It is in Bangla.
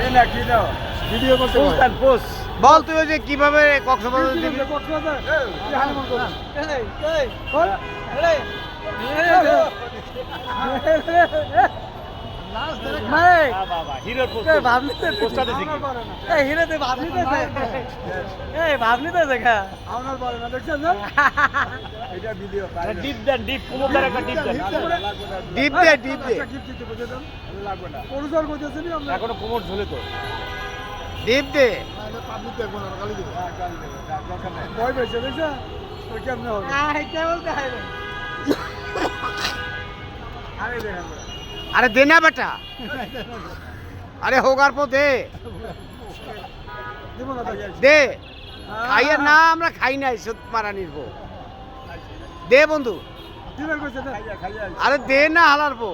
ভিডিও করতে বল তুই ওই যে কিভাবে কক্সবাজার দিবি? ভাবলি তো দেখা আমার বলে না দেখছেন না এটা ভিডিও ডিপ দেন ডিপ কোমরদার একটা ডিপ দেন ডিপ দে ডিপ দে ডিপ দিতে বুঝে দেন লাগবে না পরিচয় করতেছেন আমরা এখনো কোমর ঝুলে তো ডিপ দে পাবলিক দেখবো না গালি দেবো ভয় পেয়েছে দেখছ ওই কেমনে হবে আরে দেখেন আরে দে না বেটা, আরে হোগার পর দে দিব না দে। খাইয়ে না আমরা খাই নাই সত মারা নির্ব দে বন্ধু, দিবেন কইছে না আরে দে না হালার পো।